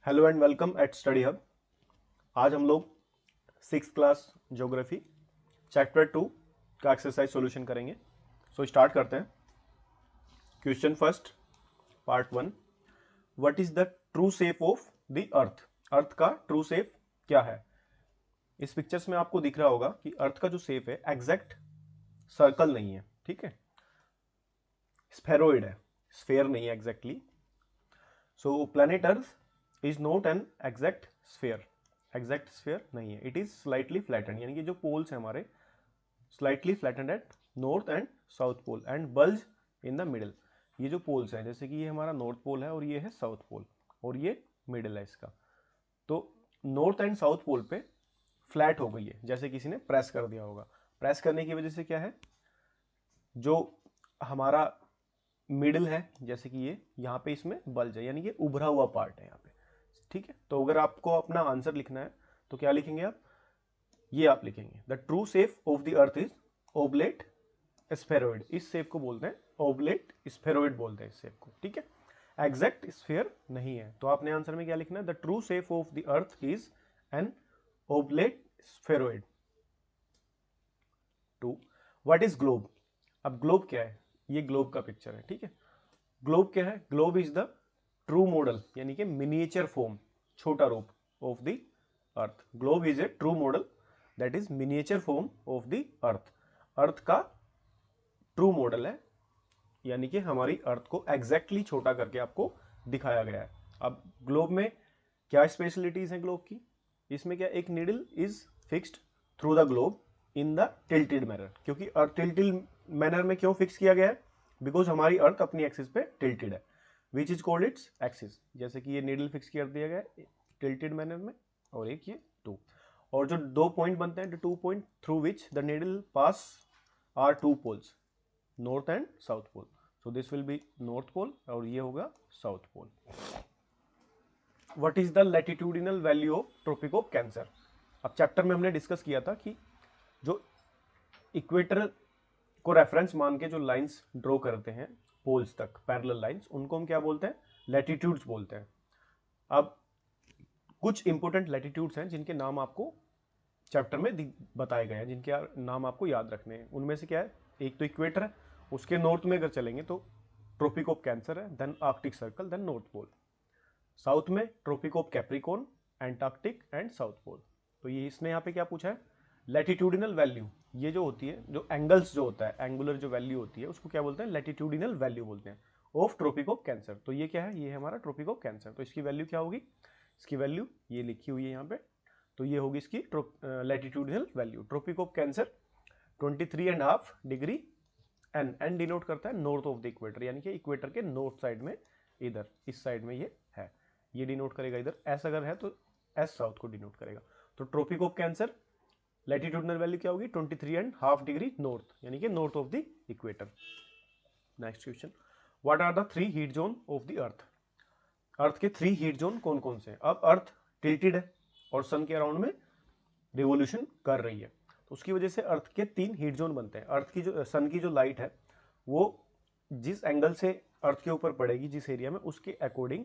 Hello and welcome eight study hub. आज हम लोग 6th क्लास ज्योग्राफी चैप्टर 2 का एक्सरसाइज सॉल्यूशन करेंगे। सो स्टार्ट करते हैं। Question first, part 1। What is the true shape of the earth? Earth का true shape क्या है? इस पिक्चर्स में आपको दिख रहा होगा कि अर्थ का जो शेप है एग्जैक्ट सर्कल नहीं है, ठीक है, स्फेरोइड है, स्फेयर नहीं है exactly. So planet earth is not an exact sphere, exact sphere नहीं है, इट इज स्लाइटली फ्लैटेंड, यानी कि जो पोल्स हैं हमारे slightly flattened at north and south pole and bulge in the middle. ये जो पोल्स हैं, जैसे कि ये हमारा नॉर्थ पोल है और ये है साउथ पोल और ये मिडिल है इसका, तो नॉर्थ एंड साउथ पोल पे फ्लैट हो गई है, जैसे किसी ने प्रेस कर दिया होगा। प्रेस करने की वजह से क्या है, जो हमारा मिडिल है, जैसे कि ये यहाँ पे इसमें बल्ज है, यानी कि उभरा हुआ पार्ट है यहाँ पे, ठीक है। तो अगर आपको अपना आंसर लिखना है तो क्या लिखेंगे आप? ये आप लिखेंगे the true shape of the earth is oblate spheroid. इस शेप को बोलते हैं ओबलेट स्फेरोइड बोलते हैं इस शेप को, ठीक है। एग्जैक्ट स्फेयर नहीं है, तो आपने आंसर में क्या लिखना है? The true shape of the earth is an oblate spheroid. 2, what is globe? अब ग्लोब क्या है? ये ग्लोब का पिक्चर है, ठीक है। ग्लोब क्या है? Globe is the true model, यानी कि मिनिएचर फॉर्म, छोटा रूप of the earth. Globe is a true model that is miniature form of the earth. Earth का ट्रू मॉडल है, यानी कि हमारी अर्थ को एग्जैक्टली छोटा करके आपको दिखाया गया है। अब ग्लोब में क्या स्पेशलिटीज हैं ग्लोब की? इसमें क्या, एक needle is fixed through the globe in the tilted manner. क्योंकि अर्थ टिल्टेड मैनर में क्यों फिक्स किया गया है? बिकॉज हमारी अर्थ अपनी एक्सिस पे टिल्टेड है, which is called its axis. जैसे कि ये नीडल फिक्स कर दिया गया है टिल्टेड मैनर में, और एक ये 2, और जो 2 पॉइंट बनते हैं, 2 point through which the needle pass are 2 poles, north and south pole. So this will be north pole और ये होगा south pole. What is the latitudinal value of tropic of Cancer? अब चैप्टर में हमने discuss किया था कि जो इक्वेटर को रेफरेंस मान के जो लाइंस ड्रॉ करते हैं पोल्स तक, पैरेलल लाइंस, उनको हम क्या बोलते हैं? लैटिट्यूड्स बोलते हैं। अब कुछ इंपोर्टेंट लैटिट्यूड्स हैं जिनके नाम आपको चैप्टर में बताए गए हैं, जिनके नाम आपको याद रखने हैं। उनमें से क्या है? एक तो इक्वेटर है, उसके नॉर्थ में अगर चलेंगे तो ट्रॉपिक ऑफ कैंसर है, then Arctic circle, then north pole. South में tropic of Capricorn, Antarctic and south pole. तो ये इसने यहाँ पे क्या पूछा है? लैटिट्यूडिनल वैल्यू, ये जो होती है, जो एंगल्स जो होता है, एंगुलर जो वैल्यू होती है, उसको क्या बोलते हैं? लैटिट्यूडिनल वैल्यू बोलते हैं ऑफ ट्रॉपिक ऑफ कैंसर। तो ये क्या है? ये है हमारा ट्रॉपिक ऑफ कैंसर। तो इसकी वैल्यू क्या होगी? इसकी वैल्यू ये लिखी हुई है यहाँ पे, तो ये होगी इसकी latitudinal value. Tropic of Cancer 23.5 degree N, N denote करता है नॉर्थ ऑफ द इक्वेटर, यानी कि इक्वेटर के नॉर्थ साइड में, इधर इस साइड में ये है, ये डिनोट करेगा इधर। एस अगर है तो एस साउथ को डिनोट करेगा। तो tropic of Cancer latitudinal value क्या होगी? 23.5 डिग्री नॉर्थ, यानी कि north of the equator. Next question, what are the 3 heat zone of the earth? Earth के 3 हीट जोन कौन कौन से हैं? अब अर्थ टिल्टेड है और सन के अराउंड में रिवोल्यूशन कर रही है, तो उसकी वजह से अर्थ के 3 हीट जोन बनते हैं। अर्थ की जो सन की जो लाइट है, वो जिस एंगल से अर्थ के ऊपर पड़ेगी, जिस एरिया में, उसके अकॉर्डिंग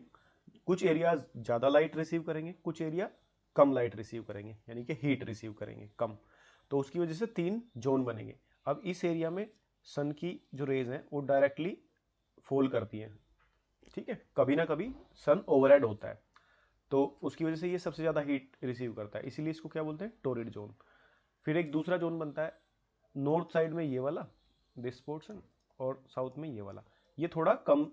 कुछ एरिया ज्यादा लाइट रिसीव करेंगे, कुछ एरिया कम लाइट रिसीव करेंगे, यानी कि हीट रिसीव करेंगे कम। तो उसकी वजह से 3 जोन बनेंगे। अब इस एरिया में सन की जो रेज हैं वो डायरेक्टली फॉल करती हैं, ठीक है, कभी ना कभी सन ओवरहेड होता है, तो उसकी वजह से ये सबसे ज्यादा हीट रिसीव करता है, इसीलिए इसको क्या बोलते हैं? Torrid zone. फिर एक दूसरा जोन बनता है नॉर्थ साइड में, ये वाला दिस पोर्शन, और साउथ में ये वाला, ये थोड़ा कम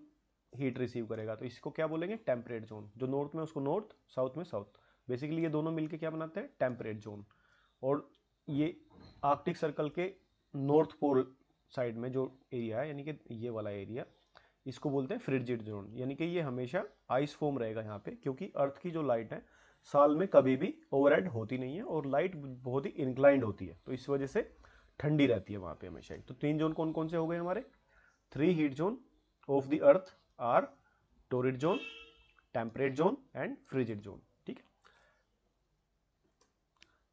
हीट रिसीव करेगा, तो इसको क्या बोलेंगे? Temperate zone. जो नॉर्थ में उसको नॉर्थ, साउथ में साउथ। बेसिकली ये दोनों मिलके क्या बनाते हैं? Temperate zone. और ये आर्कटिक सर्कल के नॉर्थ पोल साइड में जो एरिया है, यानी कि ये वाला एरिया, इसको बोलते हैं फ्रिजिड जोन, यानी कि ये हमेशा आइस फॉर्म रहेगा यहाँ पे, क्योंकि अर्थ की जो लाइट है साल में कभी भी ओवरहेड होती नहीं है और लाइट बहुत ही इंक्लाइंड होती है, तो इस वजह से ठंडी रहती है वहां पे हमेशा ही। तो 3 जोन कौन कौन से हो गए हमारे? 3 heat zone of the earth are torrid zone, temperate zone and frigid zone, ठीक है।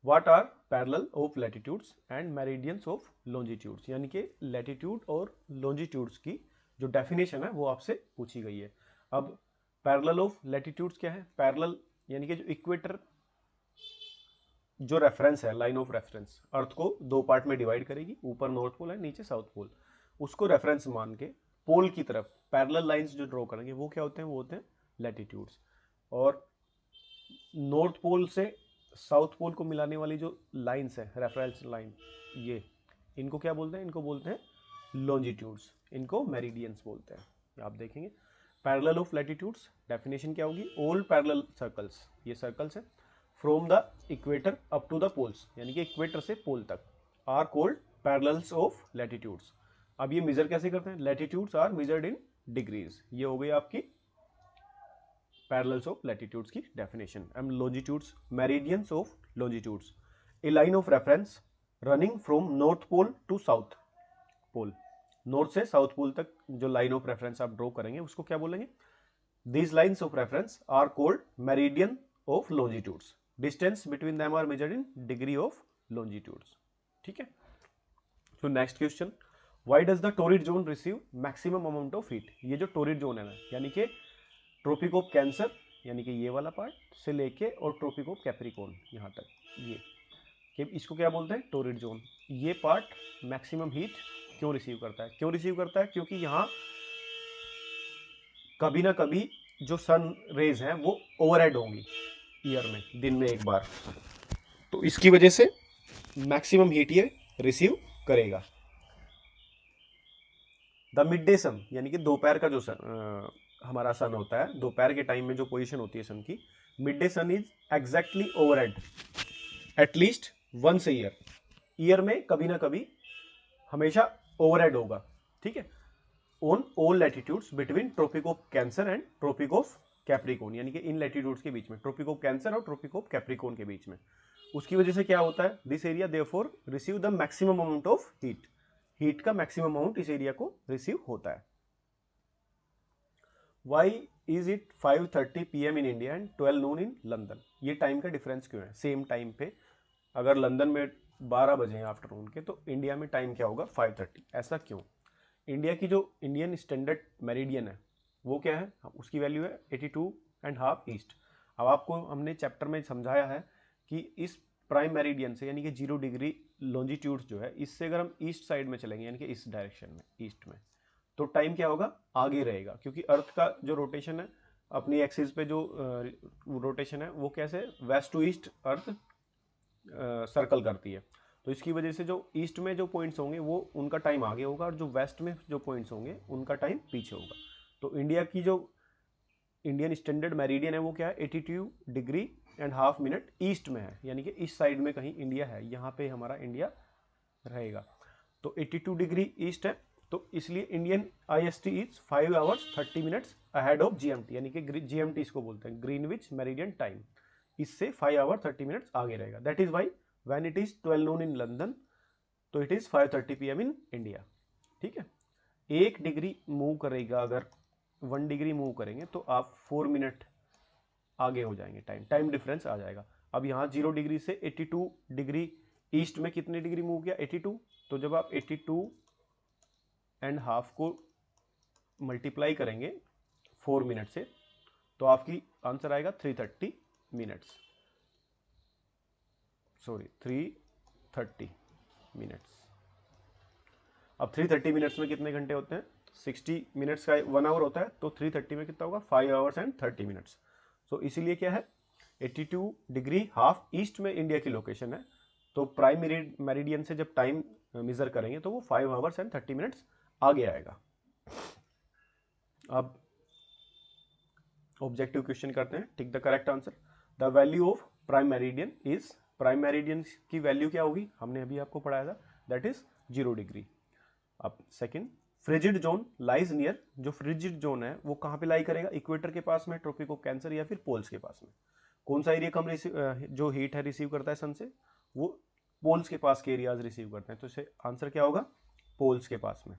What are parallel of latitudes and meridians of longitudes? यानी कि लैटिट्यूड और लॉन्जिट्यूड्स की जो डेफिनेशन है वो आपसे पूछी गई है। अब पैरेलल ऑफ लैटिट्यूड्स क्या है? पैरेलल यानी कि जो इक्वेटर जो रेफरेंस है, लाइन ऑफ रेफरेंस, अर्थ को दो पार्ट में डिवाइड करेगी, ऊपर नॉर्थ पोल है, नीचे साउथ पोल। उसको रेफरेंस मान के पोल की तरफ पैरेलल लाइंस जो ड्रॉ करेंगे वो क्या होते हैं, वो होते हैं लैटिट्यूड्स। और नॉर्थ पोल से साउथ पोल को मिलाने वाली जो लाइंस है, रेफरेंस लाइन, ये इनको क्या बोलते हैं, इनको बोलते हैं लॉन्जिट्यूड्स, इनको मेरिडियंस बोलते हैं। आप देखेंगे पैरेलल ऑफ लैटिट्यूड्स, डेफिनेशन क्या होगी, ऑल पैरेलल सर्कल्स, ये सर्कल्स है, from the equator up to the poles, यानी कि इक्वेटर से पोल तक, are called parallels of latitudes. अब ये मेजर कैसे करते हैं, latitudes are measured in degrees. ये हो गई आपकी पैरेलल्स ऑफ लैटिट्यूड्स की definition. And longitudes, meridians of longitudes, a line of reference running from north pole to south pole, north से साउथ पोल तक जो लाइन ऑफ रेफरेंस आप draw करेंगे उसको क्या बोलेंगे, these lines of reference are called meridian of longitudes, distance between them are measured in degree of longitudes. ठीक है, तो next question, why does the torrid zone receive maximum amount of heat. ये जो torrid zone है ना, यानी कि tropic of cancer, यानी कि ये वाला पार्ट से लेके और ट्रॉपिक ऑफ कैप्रिकॉर्न यहाँ तक, ये कि इसको क्या बोलते हैं, टोरिड जोन। ये पार्ट मैक्सिमम हीट क्यों रिसीव करता है, क्यों रिसीव करता है, क्योंकि यहाँ कभी ना कभी जो सन रेज हैं वो ओवरहेड होंगी ईयर में, दिन में एक बार, तो इसकी वजह से मैक्सिमम हीट ये रिसीव करेगा। द मिड डे सन, यानी कि दोपहर का जो सन हमारा सन होता है, दोपहर के टाइम में जो पोजीशन होती है सन की, mid day sun is exactly overhead at least once a year, year में कभी ना कभी हमेशा ओवरहेड होगा। ठीक है, on all latitudes between Tropic of Cancer and Tropic of Capricorn, यानी कि इन लैटिट्यूड्स के बीच में, ट्रॉपिक ऑफ कैंसर और ट्रॉपिक ऑफ कैप्रिकॉर्न के बीच में। उसकी वजह से क्या होता है, this area therefore receive the maximum amount of heat, heat का मैक्सिमम अमाउंट इस एरिया को रिसीव होता है। Why is it 5:30 PM in India and 12 noon in London, ये टाइम का डिफरेंस क्यों है, सेम टाइम पे अगर लंदन में 12 बजे हैं आफ्टरनून के, तो इंडिया में टाइम क्या होगा 5:30, ऐसा क्यों। इंडिया की जो इंडियन स्टैंडर्ड मेरिडियन है वो क्या है, उसकी वैल्यू है 82.5 ईस्ट। अब आपको हमने चैप्टर में समझाया है कि इस प्राइम मेरिडियन से, यानी कि 0 डिग्री लॉन्जिट्यूड जो है, इससे अगर हम ईस्ट साइड में चलेंगे, यानी कि इस डायरेक्शन में, ईस्ट में, तो टाइम क्या होगा, आगे रहेगा, क्योंकि अर्थ का जो रोटेशन है, अपनी एक्सिस पे जो रोटेशन है वो कैसे, west to east earth circle करती है। तो इसकी वजह से जो ईस्ट में जो पॉइंट्स होंगे वो उनका टाइम आगे होगा, और जो वेस्ट में जो पॉइंट्स होंगे उनका टाइम पीछे होगा। तो इंडिया की जो इंडियन स्टैंडर्ड मेरिडियन है वो क्या है, 82.5 मिनट ईस्ट में है, यानी कि इस साइड में कहीं इंडिया है, यहाँ पे हमारा इंडिया रहेगा। तो 82 डिग्री ईस्ट है, तो इसलिए Indian IST is 5 hours 30 minutes ahead of GMT, यानी कि GMT इसको बोलते हैं, ग्रीनविच मेरिडियन टाइम, इससे 5 hours 30 minutes आगे रहेगा। That is why when it is 12 noon in London, तो it is 5:30 PM in India. ठीक है, 1 डिग्री मूव करेगा, अगर 1 डिग्री मूव करेंगे तो आप 4 मिनट आगे हो जाएंगे, टाइम डिफरेंस आ जाएगा। अब यहाँ 0 डिग्री से 82 डिग्री ईस्ट में कितने डिग्री मूव किया, 82, तो जब आप 82.5 को मल्टीप्लाई करेंगे 4 मिनट से, तो आपकी आंसर आएगा 330 मिनट्स, सॉरी 330 मिनट्स। अब 330 मिनट्स में कितने घंटे होते हैं, 60 मिनट्स का 1 आवर होता है, तो 330 में कितना होगा, 5 hours and 30 minutes। सो इसीलिए क्या है, 82 डिग्री हाफ ईस्ट में इंडिया की लोकेशन है, तो प्राइम मेरिडियन से जब टाइम मेजर करेंगे तो वो 5 hours and 30 minutes आगे आएगा। अब ऑब्जेक्टिव क्वेश्चन करते हैं, tick the correct answer. The value of prime meridian is, prime meridian की वैल्यू क्या होगी, हमने अभी आपको पढ़ाया था, दैट इज 0 डिग्री। अब second, frigid zone lies near, जो फ्रिजिड जोन है वो कहाँ पे लाई करेगा, इक्वेटर के पास में, ट्रॉपिक ऑफ कैंसर, या फिर पोल्स के पास में। कौन सा एरिया कम जो हीट है रिसीव करता है सन से, वो पोल्स के पास के एरियाज रिसीव करते हैं, तो इसे आंसर क्या होगा, पोल्स के पास में।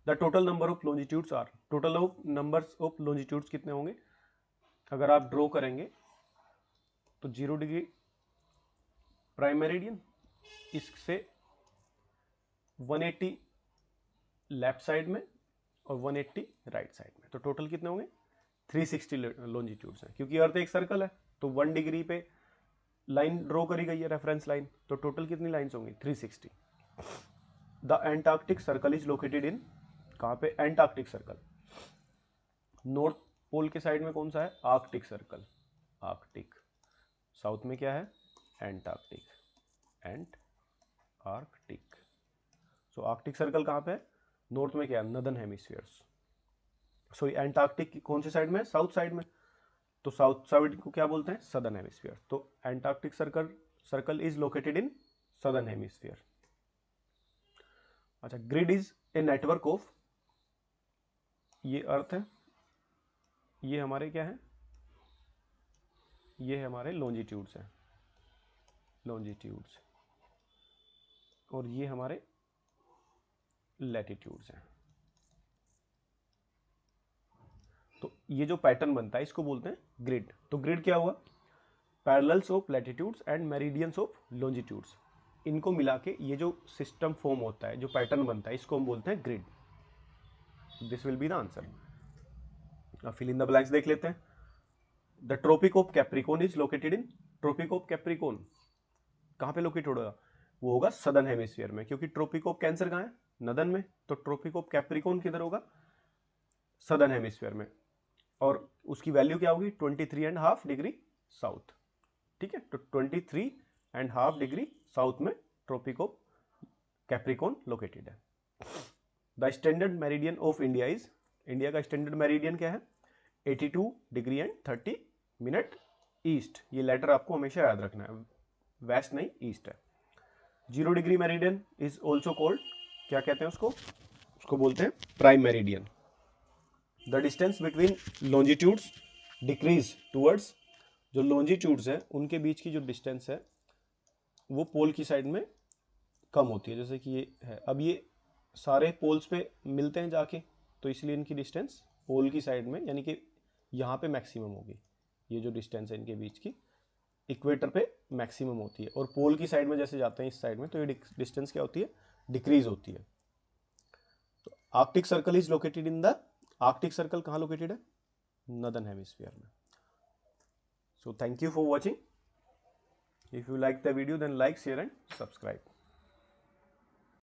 The total number of longitudes are, total of numbers of longitudes कितने होंगे, अगर आप ड्रॉ करेंगे तो 0 डिग्री प्राइम मेरिडियन, इससे 180 लेफ्ट साइड में और 180 राइट साइड में, तो टोटल कितने होंगे 360 लॉन्जिट्यूड्स हैं, क्योंकि अर्थ एक सर्कल है तो 1 डिग्री पे लाइन ड्रॉ करी गई है, रेफरेंस लाइन, तो टोटल कितनी लाइंस होंगी 360। The Antarctic circle is located इन, कहाँ पे, एंटार्क्टिक सर्कल। नॉर्थ पोल के साइड में कौन सा है, आर्कटिक सर्कल, आर्कटिक। साउथ में क्या है, एंटार्क्टिक, एंट आर्कटिक। सो आर्कटिक सर्कल कहाँ पे है, नॉर्थ में क्या है, नदर्न हेमिस्फीयर्स। सो एंटार्क्टिक कौन से साइड में, साउथ साइड में, तो साउथ साइड को क्या बोलते हैं, सदर्न हेमिस्फीयर। तो Antarctic circle is located in southern hemisphere. अच्छा, grid is a network of, ये अर्थ है, ये हमारे क्या है, ये हमारे लॉन्जिट्यूड्स हैं, लॉन्जिट्यूड्स, और ये हमारे लैटिट्यूड्स हैं। तो ये जो पैटर्न बनता है इसको बोलते हैं ग्रिड। तो ग्रिड क्या हुआ, parallels of latitudes and meridians of longitudes, इनको मिला के ये जो सिस्टम फॉर्म होता है, जो पैटर्न बनता है, इसको हम बोलते हैं grid. This will be the answer. अब फिल इन द ब्लैंक्स देख लेते हैं। The tropic of Capricorn is located in, tropic of Capricorn कहाँ पे लोकेट होगा, वो होगा सदर्न हेमिस्फीयर में, क्योंकि ट्रॉपिक ऑफ कैंसर कहाँ है, नदर्न में, तो ट्रॉपिक ऑफ कैप्रिकॉर्न किधर होगा, सदर्न हेमिस्फीयर में, और उसकी वैल्यू क्या होगी 23.5 डिग्री साउथ। ठीक है, तो 23.5 डिग्री साउथ में ट्रॉपिक ऑफ कैप्रिकॉर्न लोकेटेड है। The standard meridian of India is, India का स्टैंडर्ड मेरिडियन क्या है, 82 डिग्री एंड 30 मिनट ईस्ट। ये लेटर आपको हमेशा याद रखना है, वेस्ट नहीं ईस्ट है। 0 degree meridian is also called, क्या कहते हैं उसको, उसको बोलते हैं prime meridian. The distance between longitudes decrease towards, जो लॉन्जिट्यूड्स है उनके बीच की जो डिस्टेंस है वो पोल की साइड में कम होती है, जैसे कि ये है, अब ये सारे पोल्स पे मिलते हैं जाके, तो इसलिए इनकी डिस्टेंस पोल की साइड में, यानी कि यहाँ पे मैक्सिमम होगी, ये जो डिस्टेंस है इनके बीच की इक्वेटर पे मैक्सिमम होती है, और पोल की साइड में जैसे जाते हैं इस साइड में, तो ये डिस्टेंस क्या होती है, डिक्रीज होती है। तो Arctic circle is located in the, Arctic circle कहाँ लोकेटेड है, नदर्न हेमिस्फीयर में। So thank you for watching. If you like the video then like, share and subscribe.